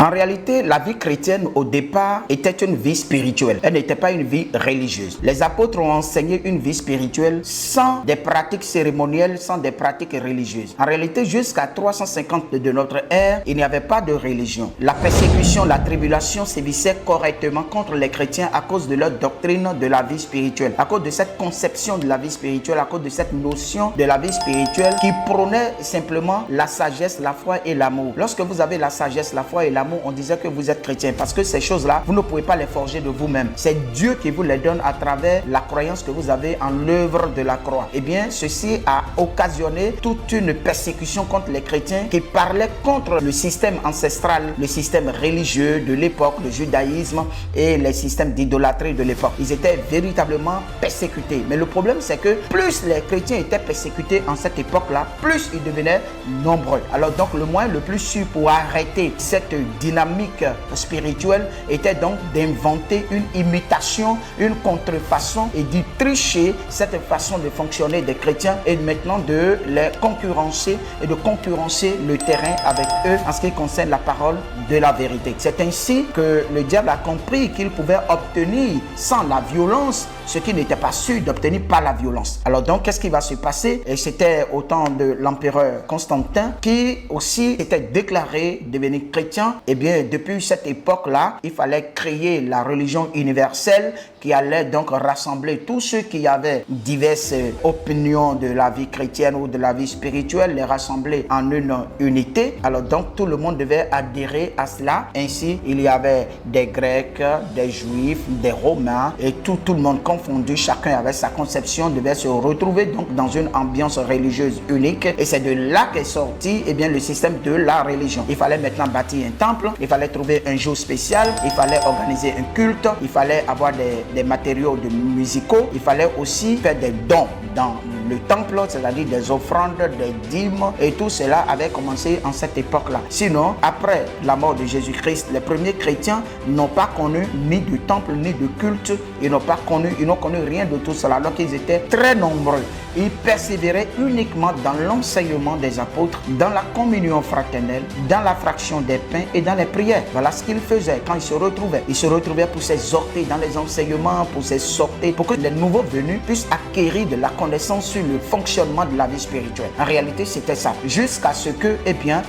En réalité, la vie chrétienne au départ était une vie spirituelle. Elle n'était pas une vie religieuse. Les apôtres ont enseigné une vie spirituelle sans des pratiques cérémonielles, sans des pratiques religieuses. En réalité, jusqu'à 350 de notre ère, il n'y avait pas de religion. La persécution, la tribulation sévissait correctement contre les chrétiens à cause de leur doctrine de la vie spirituelle, à cause de cette conception de la vie spirituelle, à cause de cette notion de la vie spirituelle qui prônait simplement la sagesse, la foi et l'amour. Lorsque vous avez la sagesse, la foi et l'amour, on disait que vous êtes chrétien parce que ces choses-là, vous ne pouvez pas les forger de vous-même. C'est Dieu qui vous les donne à travers la croyance que vous avez en l'œuvre de la croix. Eh bien, ceci a occasionné toute une persécution contre les chrétiens qui parlaient contre le système ancestral, le système religieux de l'époque, le judaïsme et les systèmes d'idolâtrie de l'époque. Ils étaient véritablement persécutés. Mais le problème, c'est que plus les chrétiens étaient persécutés en cette époque-là, plus ils devenaient nombreux. Alors donc, le moyen le plus sûr pour arrêter cette dynamique spirituelle était donc d'inventer une imitation, une contrefaçon et d'y tricher cette façon de fonctionner des chrétiens et maintenant de les concurrencer et de concurrencer le terrain avec eux en ce qui concerne la parole de la vérité. C'est ainsi que le diable a compris qu'il pouvait obtenir sans la violence ce qui n'était pas sûr d'obtenir par la violence. Alors donc, qu'est-ce qui va se passer? Et c'était au temps de l'empereur Constantin qui aussi était déclaré devenir chrétien. Et bien, depuis cette époque-là, il fallait créer la religion universelle qui allait donc rassembler tous ceux qui avaient diverses opinions de la vie chrétienne ou de la vie spirituelle, les rassembler en une unité. Alors donc, tout le monde devait adhérer à cela. Ainsi, il y avait des Grecs, des Juifs, des Romains et tout le monde confondu. Chacun avait sa conception, devait se retrouver donc dans une ambiance religieuse unique. Et c'est de là qu'est sorti le système de la religion. Il fallait maintenant bâtir un temple, il fallait trouver un jour spécial, il fallait organiser un culte, il fallait avoir des matériaux musicaux, il fallait aussi faire des dons dans le temple, c'est-à-dire des offrandes, des dîmes, et tout cela avait commencé en cette époque-là. Sinon, après la mort de Jésus-Christ, les premiers chrétiens n'ont pas connu ni de temple, ni de culte, ils n'ont connu rien de tout cela, donc ils étaient très nombreux. Ils persévéraient uniquement dans l'enseignement des apôtres, dans la communion fraternelle, dans la fraction des pains et dans les prières. Voilà ce qu'ils faisaient quand ils se retrouvaient. Ils se retrouvaient pour s'exhorter dans les enseignements, pour s'exhorter, pour que les nouveaux venus puissent acquérir de la connaissance sur le fonctionnement de la vie spirituelle. En réalité, c'était ça. Jusqu'à ce que,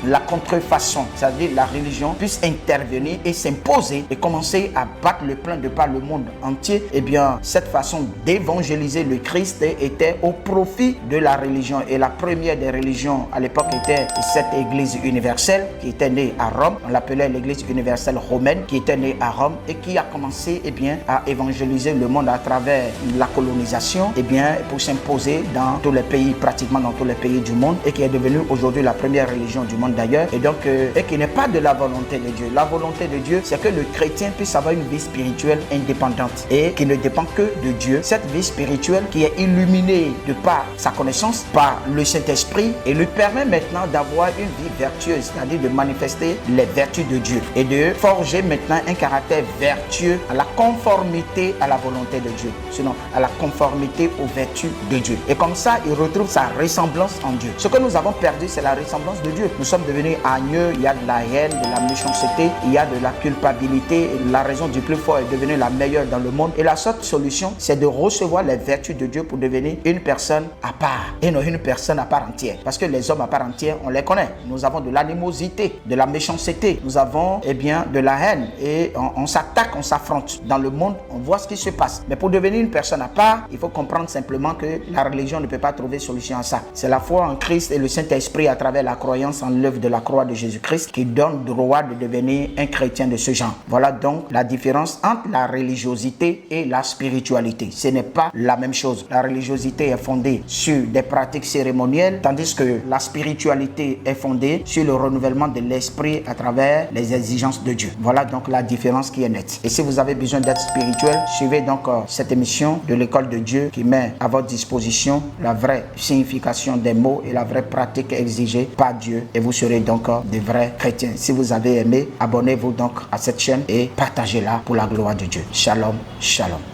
la contrefaçon, c'est-à-dire la religion, puisse intervenir et s'imposer et commencer à battre le plein de par le monde entier. Cette façon d'évangéliser le Christ était au profit de la religion. Et la première des religions à l'époque était cette église universelle qui était née à Rome. On l'appelait l'église universelle romaine qui était née à Rome et qui a commencé à évangéliser le monde à travers la colonisation pour s'imposer dans tous les pays, pratiquement dans tous les pays du monde, et qui est devenue aujourd'hui la première religion du monde d'ailleurs, et qui n'est pas de la volonté de Dieu. La volonté de Dieu, c'est que le chrétien puisse avoir une vie spirituelle indépendante et qui ne dépend que de Dieu. Cette vie spirituelle qui est illuminée de par sa connaissance, par le Saint-Esprit, et lui permet maintenant d'avoir une vie vertueuse, c'est-à-dire de manifester les vertus de Dieu et de forger maintenant un caractère vertueux à la conformité à la volonté de Dieu, sinon à la conformité aux vertus de Dieu. Et comme ça, il retrouve sa ressemblance en Dieu. Ce que nous avons perdu, c'est la ressemblance de Dieu. Nous sommes devenus haineux, il y a de la haine, de la méchanceté, il y a de la culpabilité. La raison du plus fort est devenue la meilleure dans le monde. Et la seule solution, c'est de recevoir les vertus de Dieu pour devenir une personne à part et non une personne à part entière. Parce que les hommes à part entière, on les connaît. Nous avons de l'animosité, de la méchanceté, nous avons de la haine et on s'attaque, on s'affronte. Dans le monde, on voit ce qui se passe. Mais pour devenir une personne à part, il faut comprendre simplement que la religion ne peut pas trouver solution à ça. C'est la foi en Christ et le Saint-Esprit à travers la croyance en l'œuvre de la croix de Jésus-Christ qui donne droit de devenir un chrétien de ce genre. Voilà donc la différence entre la religiosité et la spiritualité. Ce n'est pas la même chose. La religiosité est fondée sur des pratiques cérémonielles, tandis que la spiritualité est fondée sur le renouvellement de l'esprit à travers les exigences de Dieu. Voilà donc la différence qui est nette. Et si vous avez besoin d'être spirituel, suivez donc cette émission de l'école de Dieu qui met à votre disposition la vraie signification des mots et la vraie pratique exigée par Dieu, et vous serez donc des vrais chrétiens. Si vous avez aimé, abonnez-vous donc à cette chaîne et partagez-la pour la gloire de Dieu. Shalom, shalom.